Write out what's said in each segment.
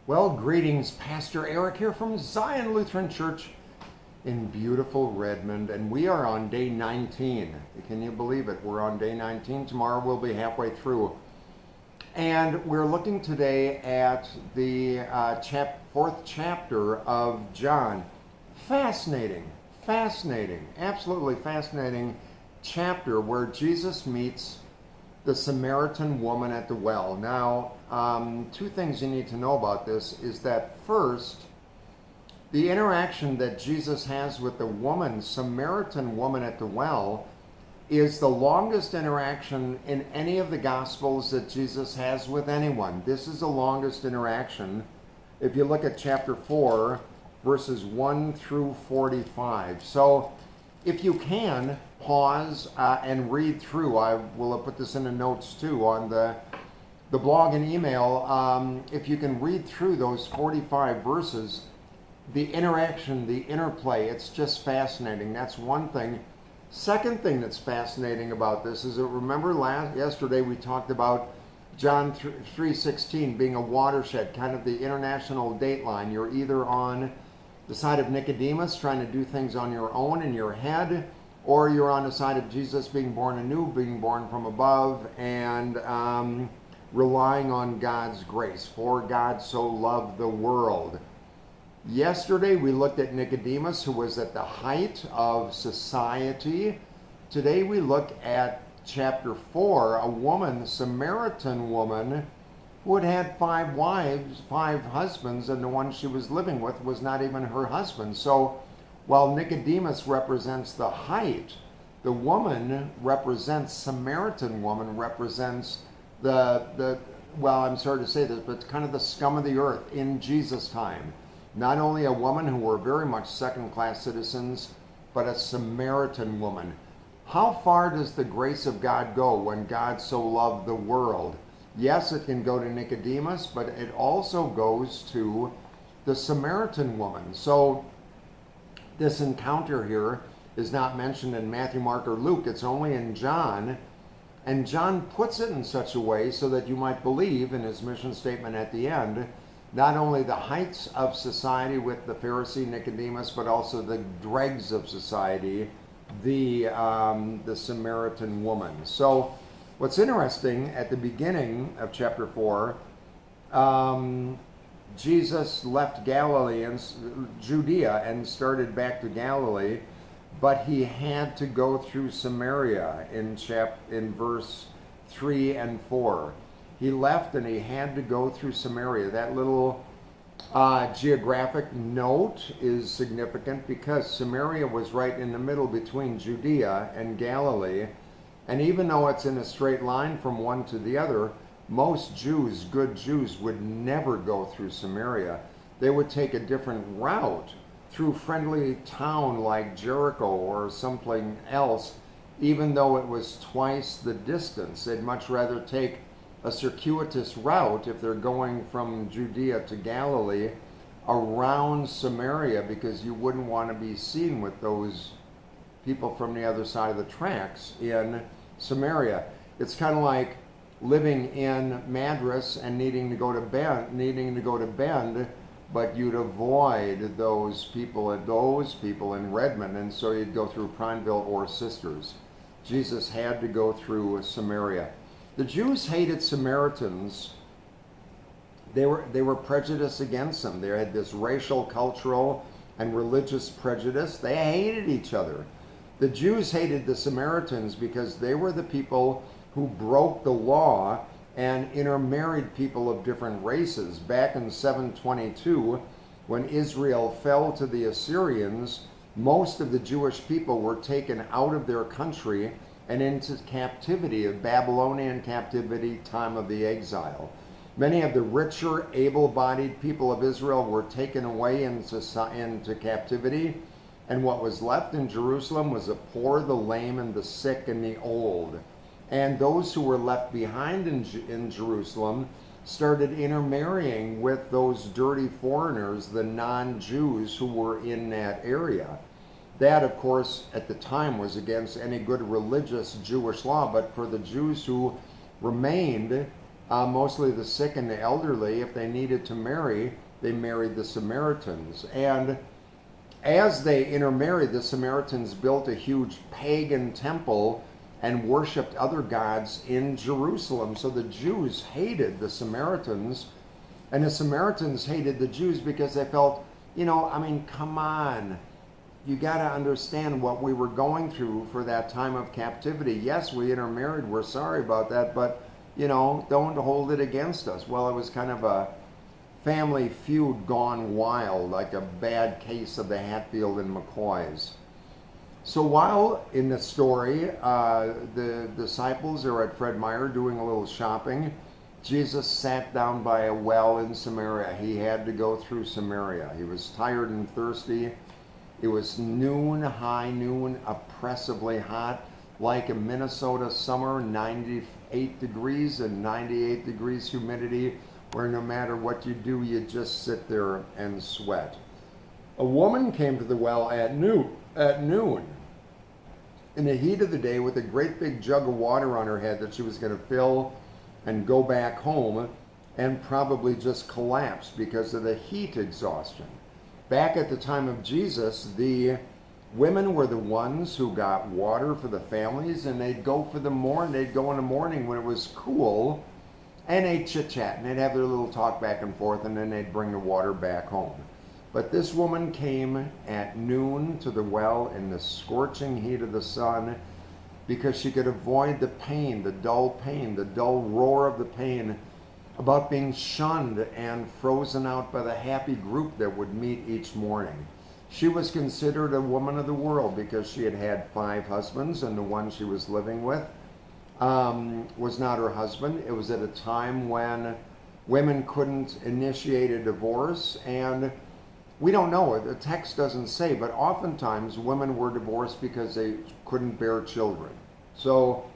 Well, greetings. Pastor Eric here from Zion Lutheran Church in beautiful Redmond, and we are on day 19. Can you believe it? We're on day 19. Tomorrow we'll be halfway through. And we're looking today at the fourth chapter of John. Fascinating, absolutely fascinating chapter where Jesus meets the Samaritan woman at the well. Now, two things you need to know about this is that first, the interaction that Jesus has with the Samaritan woman at the well, is the longest interaction in any of the Gospels that Jesus has with anyone. This is the longest interaction. If you look at chapter 4, verses 1 through 45. So, if you can, pause and read through. I will have put this in the notes too on the blog and email. If you can read through those 45 verses, the interaction, the interplay, it's just fascinating. That's one thing. Second thing that's fascinating about this is that remember yesterday we talked about John 3:16 being a watershed, kind of the international dateline. You're either on the side of Nicodemus trying to do things on your own in your head, or you're on the side of Jesus being born anew, being born from above, and relying on God's grace. For God so loved the world. Yesterday we looked at Nicodemus, who was at the height of society. Today we look at chapter 4, a woman, Samaritan woman, who had had 5 wives, 5 husbands, and the one she was living with was not even her husband. So while Nicodemus represents the height, the woman represents, Samaritan woman represents well, I'm sorry to say this, but kind of the scum of the earth in Jesus' time. Not only a woman who were very much second-class citizens, but a Samaritan woman. How far does the grace of God go when God so loved the world? Yes, it can go to Nicodemus, but it also goes to the Samaritan woman. So this encounter here is not mentioned in Matthew, Mark, or Luke. It's only in John. And John puts it in such a way so that you might believe in his mission statement at the end, not only the heights of society with the Pharisee Nicodemus, but also the dregs of society, the Samaritan woman. So what's interesting, at the beginning of chapter 4, Jesus left Galilee and Judea and started back to Galilee, but he had to go through Samaria in verse 3 and 4. He left and he had to go through Samaria. That little geographic note is significant because Samaria was right in the middle between Judea and Galilee. And even though it's in a straight line from one to the other, most Jews, good Jews, would never go through Samaria. They would take a different route through friendly town like Jericho or something else, even though it was twice the distance. They'd much rather take a circuitous route if they're going from Judea to Galilee around Samaria, because you wouldn't want to be seen with those people from the other side of the tracks in Samaria. It's kind of like living in Madras and needing to go to Bend, but you'd avoid those people in Redmond, and so you'd go through Prineville or Sisters. Jesus had to go through Samaria. The Jews hated Samaritans. They were prejudiced against them. They had this racial, cultural, and religious prejudice. They hated each other. The Jews hated the Samaritans because they were the people who broke the law and intermarried people of different races. Back in 722, when Israel fell to the Assyrians, most of the Jewish people were taken out of their country and into captivity, of Babylonian captivity, time of the exile. Many of the richer, able-bodied people of Israel were taken away into captivity, and what was left in Jerusalem was the poor, the lame, and the sick, and the old. And those who were left behind in Jerusalem started intermarrying with those dirty foreigners, the non-Jews who were in that area. That, of course, at the time was against any good religious Jewish law, but for the Jews who remained mostly the sick and the elderly. If they needed to marry, they married the Samaritans. And as they intermarried, the Samaritans built a huge pagan temple and worshipped other gods in Jerusalem. So the Jews hated the Samaritans, and the Samaritans hated the Jews because they felt, come on. You got to understand what we were going through for that time of captivity. Yes, we intermarried. We're sorry about that, but, don't hold it against us. Well, it was kind of a family feud gone wild, like a bad case of the Hatfield and McCoys. So while in the story, the disciples are at Fred Meyer doing a little shopping, Jesus sat down by a well in Samaria. He had to go through Samaria. He was tired and thirsty. It was noon, high noon, oppressively hot, like a Minnesota summer, 98 degrees and 98 degrees humidity, where no matter what you do, you just sit there and sweat. A woman came to the well at noon, in the heat of the day, with a great big jug of water on her head that she was going to fill and go back home and probably just collapse because of the heat exhaustion. Back at the time of Jesus, the women were the ones who got water for the families, and they'd go in the morning when it was cool, and they'd chit-chat, and they'd have their little talk back and forth, and then they'd bring the water back home. But this woman came at noon to the well in the scorching heat of the sun because she could avoid the pain, the dull roar of the pain about being shunned and frozen out by the happy group that would meet each morning. She was considered a woman of the world because she had had 5 husbands, and the one she was living with was not her husband. It was at a time when women couldn't initiate a divorce, and we don't know, the text doesn't say, but oftentimes women were divorced because they couldn't bear children. So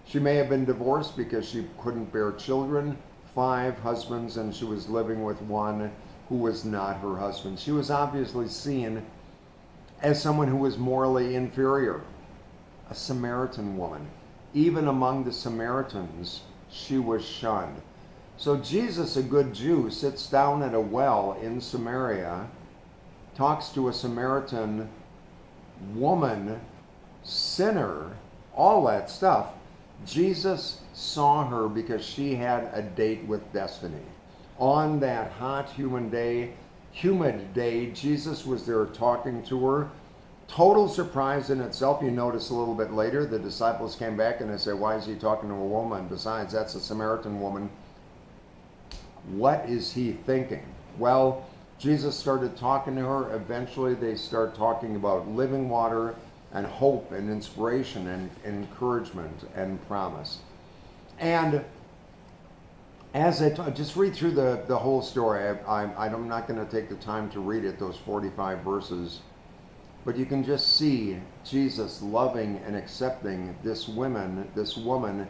she may have been divorced because she couldn't bear children, 5 husbands, and she was living with one who was not her husband. She was obviously seen as someone who was morally inferior, a Samaritan woman. Even among the Samaritans, she was shunned. So Jesus, a good Jew, sits down at a well in Samaria, talks to a Samaritan woman, sinner, all that stuff. Jesus saw her because she had a date with destiny. On that hot, humid day, Jesus was there talking to her. Total surprise in itself. You notice a little bit later, the disciples came back and they said, why is he talking to a woman? Besides, that's a Samaritan woman. What is he thinking? Well, Jesus started talking to her. Eventually, they start talking about living water and hope and inspiration and encouragement and promise. And as I just read through the whole story, I'm not going to take the time to read it, those 45 verses, but you can just see Jesus loving and accepting this woman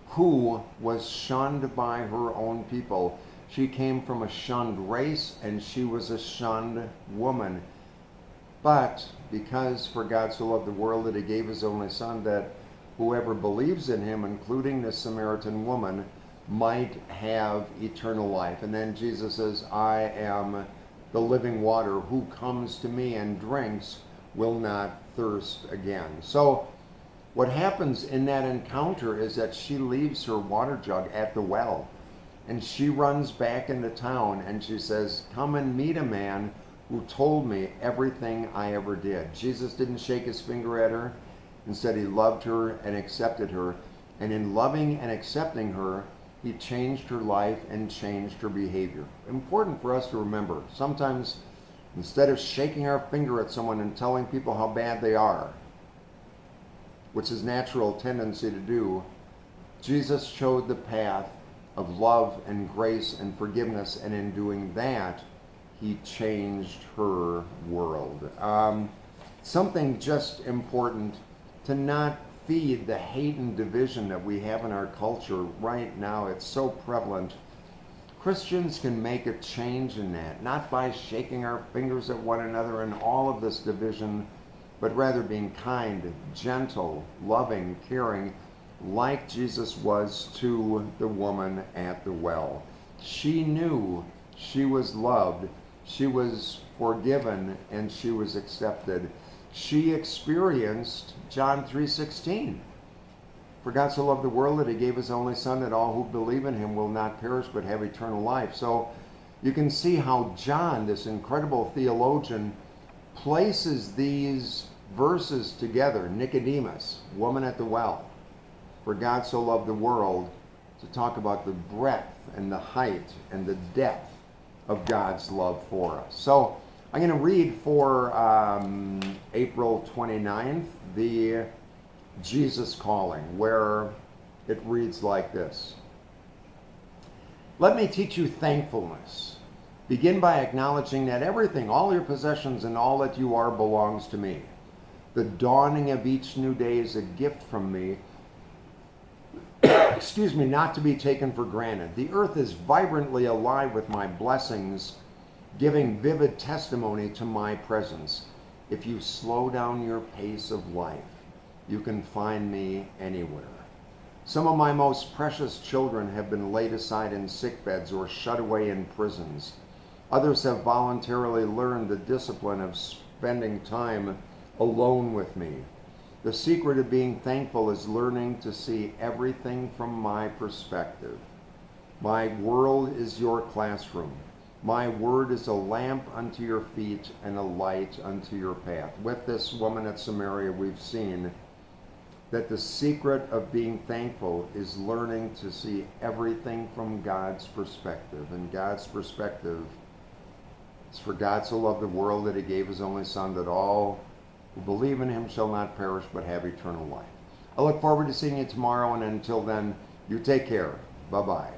who was shunned by her own people. She came from a shunned race, and she was a shunned woman. But because for God so loved the world that he gave his only son, that whoever believes in him, including this Samaritan woman, might have eternal life. And then Jesus says, I am the living water. Who comes to me and drinks will not thirst again. So what happens in that encounter is that she leaves her water jug at the well, and she runs back into town, and she says, come and meet a man who told me everything I ever did. Jesus didn't shake his finger at her. Instead, he loved her and accepted her. And in loving and accepting her, he changed her life and changed her behavior. Important for us to remember. Sometimes, instead of shaking our finger at someone and telling people how bad they are, which is natural tendency to do, Jesus showed the path of love and grace and forgiveness, and in doing that, he changed her world. Something just important to not feed the hate and division that we have in our culture right now. It's so prevalent. Christians can make a change in that, not by shaking our fingers at one another and all of this division, but rather being kind, gentle, loving, caring, like Jesus was to the woman at the well. She knew she was loved, she was forgiven, and she was accepted. She experienced John 3:16. For God so loved the world that he gave his only son, that all who believe in him will not perish but have eternal life. So you can see how John, this incredible theologian, places these verses together. Nicodemus, woman at the well, for God so loved the world, to talk about the breadth and the height and the depth of God's love for us. So I'm going to read for April 29th, the Jesus Calling, where it reads like this. Let me teach you thankfulness. Begin by acknowledging that everything, all your possessions and all that you are, belongs to me. The dawning of each new day is a gift from me, excuse me, not to be taken for granted. The earth is vibrantly alive with my blessings, giving vivid testimony to my presence. If you slow down your pace of life, you can find me anywhere. Some of my most precious children have been laid aside in sickbeds or shut away in prisons. Others have voluntarily learned the discipline of spending time alone with me. The secret of being thankful is learning to see everything from my perspective. My world is your classroom. My word is a lamp unto your feet and a light unto your path. With this woman at Samaria, we've seen that the secret of being thankful is learning to see everything from God's perspective. And God's perspective is, for God so loved the world that he gave his only son, that all who believe in him shall not perish but have eternal life. I look forward to seeing you tomorrow, and until then, you take care. Bye-bye.